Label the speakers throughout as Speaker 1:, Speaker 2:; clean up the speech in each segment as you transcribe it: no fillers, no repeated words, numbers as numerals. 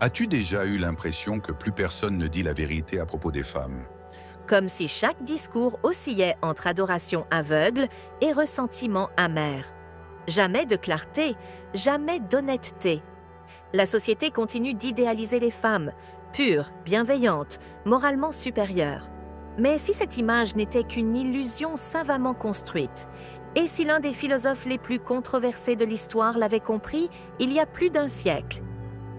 Speaker 1: As-tu déjà eu l'impression que plus personne ne dit la vérité à propos des femmes?
Speaker 2: Comme si chaque discours oscillait entre adoration aveugle et ressentiment amer. Jamais de clarté, jamais d'honnêteté. La société continue d'idéaliser les femmes, pures, bienveillantes, moralement supérieures. Mais si cette image n'était qu'une illusion savamment construite, et si l'un des philosophes les plus controversés de l'histoire l'avait compris il y a plus d'un siècle?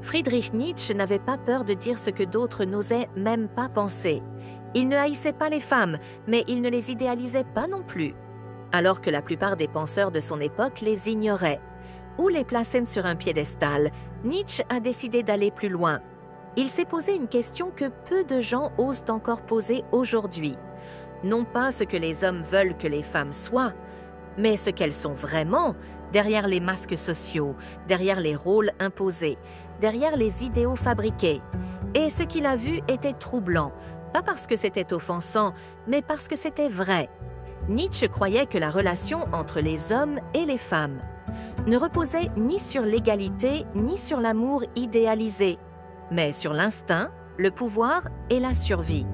Speaker 2: Friedrich Nietzsche n'avait pas peur de dire ce que d'autres n'osaient même pas penser. Il ne haïssait pas les femmes, mais il ne les idéalisait pas non plus. Alors que la plupart des penseurs de son époque les ignoraient ou les plaçaient sur un piédestal, Nietzsche a décidé d'aller plus loin. Il s'est posé une question que peu de gens osent encore poser aujourd'hui. Non pas ce que les hommes veulent que les femmes soient, mais ce qu'elles sont vraiment, derrière les masques sociaux, derrière les rôles imposés, derrière les idéaux fabriqués. Et ce qu'il a vu était troublant, pas parce que c'était offensant, mais parce que c'était vrai. Nietzsche croyait que la relation entre les hommes et les femmes ne reposait ni sur l'égalité ni sur l'amour idéalisé, mais sur l'instinct, le pouvoir et la survie.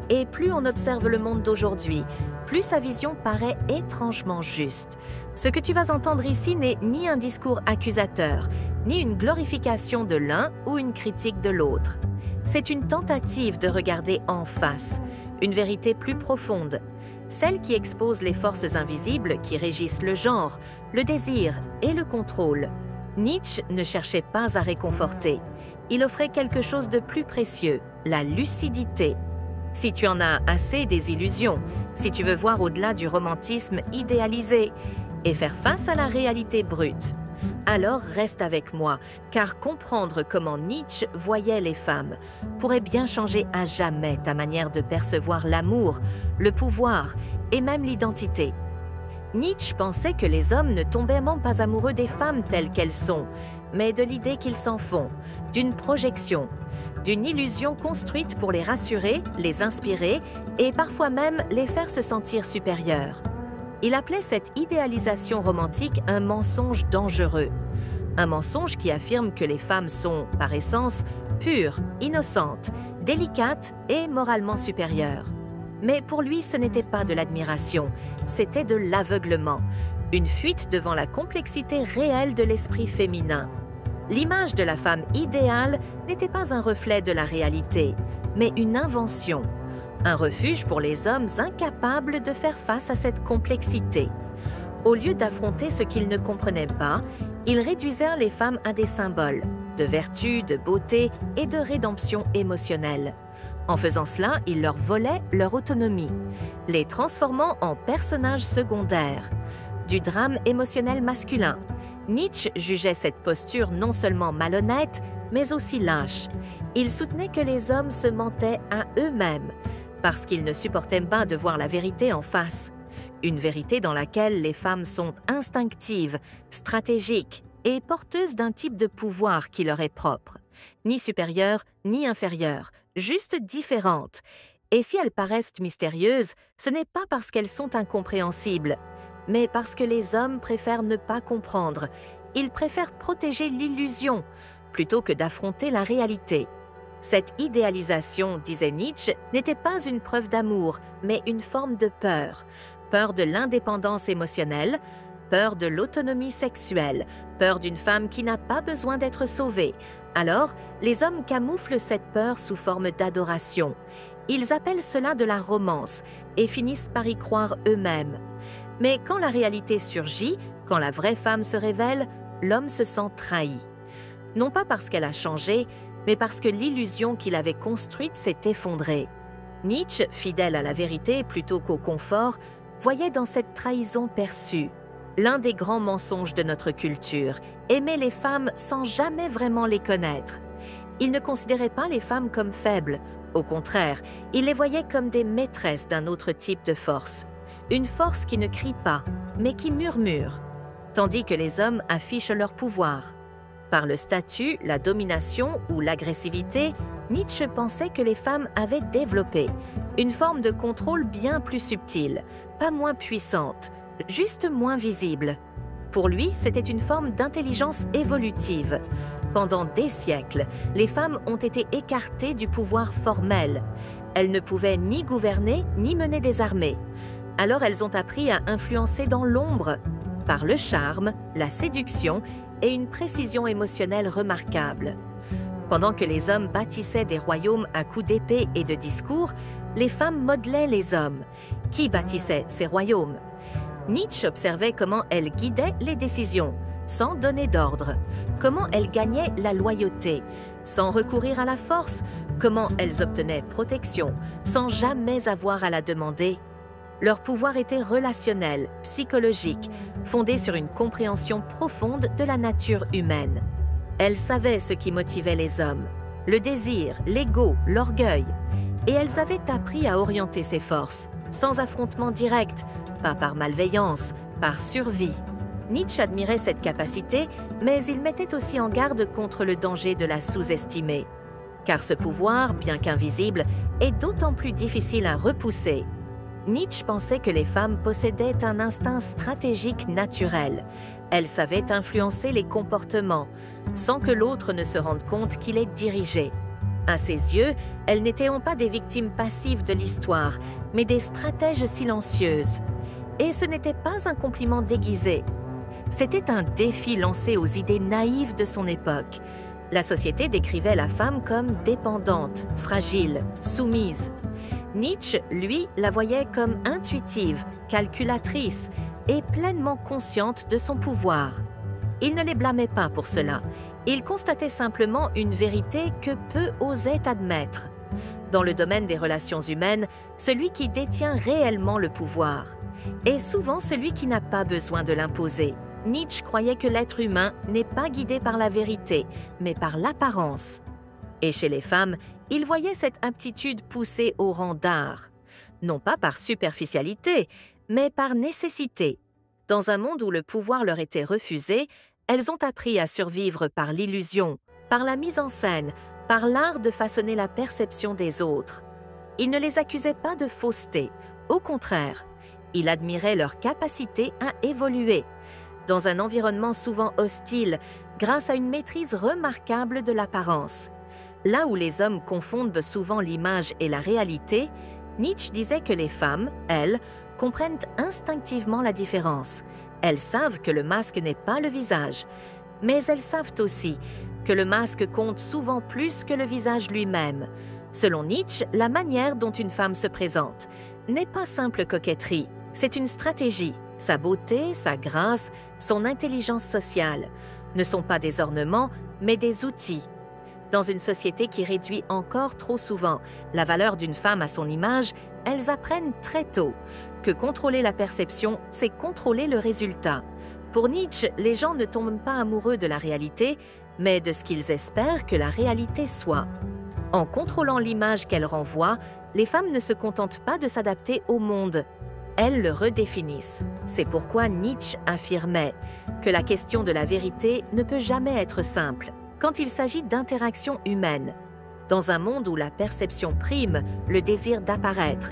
Speaker 2: Et plus on observe le monde d'aujourd'hui, plus sa vision paraît étrangement juste. Ce que tu vas entendre ici n'est ni un discours accusateur, ni une glorification de l'un ou une critique de l'autre. C'est une tentative de regarder en face, une vérité plus profonde, celle qui expose les forces invisibles qui régissent le genre, le désir et le contrôle. Nietzsche ne cherchait pas à réconforter. Il offrait quelque chose de plus précieux, la lucidité. Si tu en as assez des illusions, si tu veux voir au-delà du romantisme idéalisé et faire face à la réalité brute, alors reste avec moi, car comprendre comment Nietzsche voyait les femmes pourrait bien changer à jamais ta manière de percevoir l'amour, le pouvoir et même l'identité. Nietzsche pensait que les hommes ne tombaient même pas amoureux des femmes telles qu'elles sont, mais de l'idée qu'ils s'en font, d'une projection, d'une illusion construite pour les rassurer, les inspirer et parfois même les faire se sentir supérieurs. Il appelait cette idéalisation romantique un mensonge dangereux. Un mensonge qui affirme que les femmes sont, par essence, pures, innocentes, délicates et moralement supérieures. Mais pour lui, ce n'était pas de l'admiration, c'était de l'aveuglement, une fuite devant la complexité réelle de l'esprit féminin. L'image de la femme idéale n'était pas un reflet de la réalité, mais une invention. Un refuge pour les hommes incapables de faire face à cette complexité. Au lieu d'affronter ce qu'ils ne comprenaient pas, ils réduisirent les femmes à des symboles de vertu, de beauté et de rédemption émotionnelle. En faisant cela, ils leur volaient leur autonomie, les transformant en personnages secondaires. Du drame émotionnel masculin. Nietzsche jugeait cette posture non seulement malhonnête, mais aussi lâche. Il soutenait que les hommes se mentaient à eux-mêmes, parce qu'ils ne supportaient pas de voir la vérité en face. Une vérité dans laquelle les femmes sont instinctives, stratégiques et porteuses d'un type de pouvoir qui leur est propre. Ni supérieure, ni inférieure, juste différentes. Et si elles paraissent mystérieuses, ce n'est pas parce qu'elles sont incompréhensibles, mais parce que les hommes préfèrent ne pas comprendre. Ils préfèrent protéger l'illusion plutôt que d'affronter la réalité. Cette idéalisation, disait Nietzsche, n'était pas une preuve d'amour, mais une forme de peur. Peur de l'indépendance émotionnelle, peur de l'autonomie sexuelle, peur d'une femme qui n'a pas besoin d'être sauvée. Alors, les hommes camouflent cette peur sous forme d'adoration. Ils appellent cela de la romance et finissent par y croire eux-mêmes. Mais quand la réalité surgit, quand la vraie femme se révèle, l'homme se sent trahi. Non pas parce qu'elle a changé, mais parce que l'illusion qu'il avait construite s'est effondrée. Nietzsche, fidèle à la vérité plutôt qu'au confort, voyait dans cette trahison perçue l'un des grands mensonges de notre culture, aimer les femmes sans jamais vraiment les connaître. Il ne considérait pas les femmes comme faibles, au contraire, il les voyait comme des maîtresses d'un autre type de force. Une force qui ne crie pas, mais qui murmure, tandis que les hommes affichent leur pouvoir. Par le statut, la domination ou l'agressivité, Nietzsche pensait que les femmes avaient développé une forme de contrôle bien plus subtile, pas moins puissante, juste moins visible. Pour lui, c'était une forme d'intelligence évolutive, Pendant des siècles, les femmes ont été écartées du pouvoir formel. Elles ne pouvaient ni gouverner ni mener des armées. Alors elles ont appris à influencer dans l'ombre, par le charme, la séduction et une précision émotionnelle remarquable. Pendant que les hommes bâtissaient des royaumes à coups d'épée et de discours, les femmes modelaient les hommes. Qui bâtissait ces royaumes? Nietzsche observait comment elles guidaient les décisions, sans donner d'ordre, comment elles gagnaient la loyauté, sans recourir à la force, comment elles obtenaient protection, sans jamais avoir à la demander. Leur pouvoir était relationnel, psychologique, fondé sur une compréhension profonde de la nature humaine. Elles savaient ce qui motivait les hommes, le désir, l'ego, l'orgueil, et elles avaient appris à orienter ces forces, sans affrontement direct, pas par malveillance, par survie. Nietzsche admirait cette capacité, mais il mettait aussi en garde contre le danger de la sous-estimer. Car ce pouvoir, bien qu'invisible, est d'autant plus difficile à repousser. Nietzsche pensait que les femmes possédaient un instinct stratégique naturel. Elles savaient influencer les comportements, sans que l'autre ne se rende compte qu'il est dirigé. À ses yeux, elles n'étaient pas des victimes passives de l'histoire, mais des stratèges silencieuses. Et ce n'était pas un compliment déguisé. C'était un défi lancé aux idées naïves de son époque. La société décrivait la femme comme dépendante, fragile, soumise. Nietzsche, lui, la voyait comme intuitive, calculatrice et pleinement consciente de son pouvoir. Il ne les blâmait pas pour cela. Il constatait simplement une vérité que peu osaient admettre. Dans le domaine des relations humaines, celui qui détient réellement le pouvoir est souvent celui qui n'a pas besoin de l'imposer. Nietzsche croyait que l'être humain n'est pas guidé par la vérité, mais par l'apparence. Et chez les femmes, il voyait cette aptitude poussée au rang d'art, non pas par superficialité, mais par nécessité. Dans un monde où le pouvoir leur était refusé, elles ont appris à survivre par l'illusion, par la mise en scène, par l'art de façonner la perception des autres. Il ne les accusait pas de fausseté, au contraire, il admirait leur capacité à évoluer, dans un environnement souvent hostile, grâce à une maîtrise remarquable de l'apparence. Là où les hommes confondent souvent l'image et la réalité, Nietzsche disait que les femmes, elles, comprennent instinctivement la différence. Elles savent que le masque n'est pas le visage, mais elles savent aussi que le masque compte souvent plus que le visage lui-même. Selon Nietzsche, la manière dont une femme se présente n'est pas simple coquetterie, c'est une stratégie. Sa beauté, sa grâce, son intelligence sociale ne sont pas des ornements, mais des outils. Dans une société qui réduit encore trop souvent la valeur d'une femme à son image, elles apprennent très tôt que contrôler la perception, c'est contrôler le résultat. Pour Nietzsche, les gens ne tombent pas amoureux de la réalité, mais de ce qu'ils espèrent que la réalité soit. En contrôlant l'image qu'elles renvoient, les femmes ne se contentent pas de s'adapter au monde. Elles le redéfinissent. C'est pourquoi Nietzsche affirmait que la question de la vérité ne peut jamais être simple quand il s'agit d'interactions humaines. Dans un monde où la perception prime, le désir d'apparaître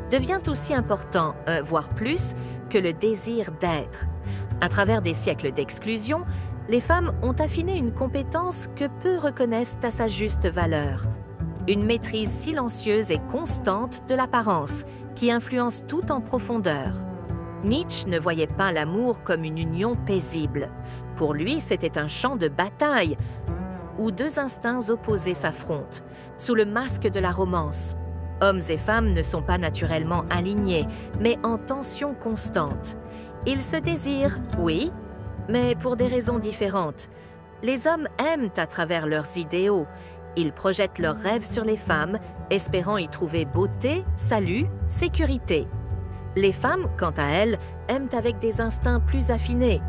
Speaker 2: devient aussi important, voire plus, que le désir d'être. À travers des siècles d'exclusion, les femmes ont affiné une compétence que peu reconnaissent à sa juste valeur. Une maîtrise silencieuse et constante de l'apparence qui influence tout en profondeur. Nietzsche ne voyait pas l'amour comme une union paisible. Pour lui, c'était un champ de bataille où deux instincts opposés s'affrontent, sous le masque de la romance. Hommes et femmes ne sont pas naturellement alignés, mais en tension constante. Ils se désirent, oui, mais pour des raisons différentes. Les hommes aiment à travers leurs idéaux. Ils projettent leurs rêves sur les femmes, espérant y trouver beauté, salut, sécurité. Les femmes, quant à elles, aiment avec des instincts plus affinés.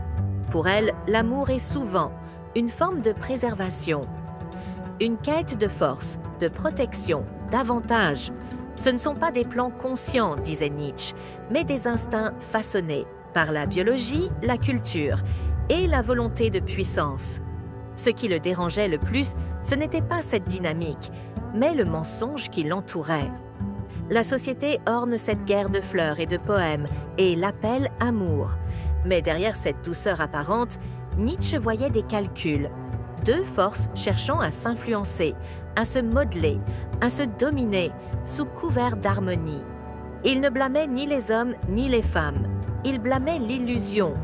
Speaker 2: Pour elles, l'amour est souvent une forme de préservation. Une quête de force, de protection, d'avantage. Ce ne sont pas des plans conscients, disait Nietzsche, mais des instincts façonnés par la biologie, la culture et la volonté de puissance. Ce qui le dérangeait le plus, ce n'était pas cette dynamique, mais le mensonge qui l'entourait. La société orne cette guerre de fleurs et de poèmes et l'appelle amour. Mais derrière cette douceur apparente, Nietzsche voyait des calculs. deux forces cherchant à s'influencer, à se modeler, à se dominer, sous couvert d'harmonie. Il ne blâmait ni les hommes ni les femmes. Il blâmait l'illusion,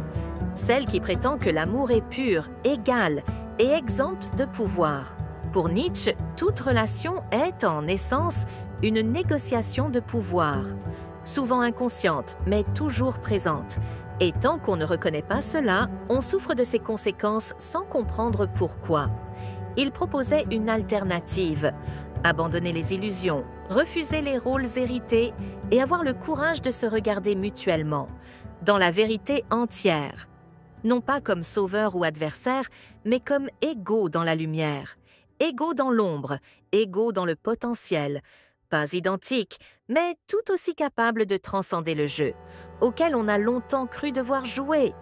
Speaker 2: celle qui prétend que l'amour est pur, égal et exempt de pouvoir. Pour Nietzsche, toute relation est, en essence, une négociation de pouvoir, souvent inconsciente, mais toujours présente. Et tant qu'on ne reconnaît pas cela, on souffre de ses conséquences sans comprendre pourquoi. Il proposait une alternative: abandonner les illusions, refuser les rôles hérités et avoir le courage de se regarder mutuellement, dans la vérité entière. Non pas comme sauveur ou adversaire, mais comme égaux dans la lumière, égaux dans l'ombre, égaux dans le potentiel, pas identiques, mais tout aussi capables de transcender le jeu, auquel on a longtemps cru devoir jouer.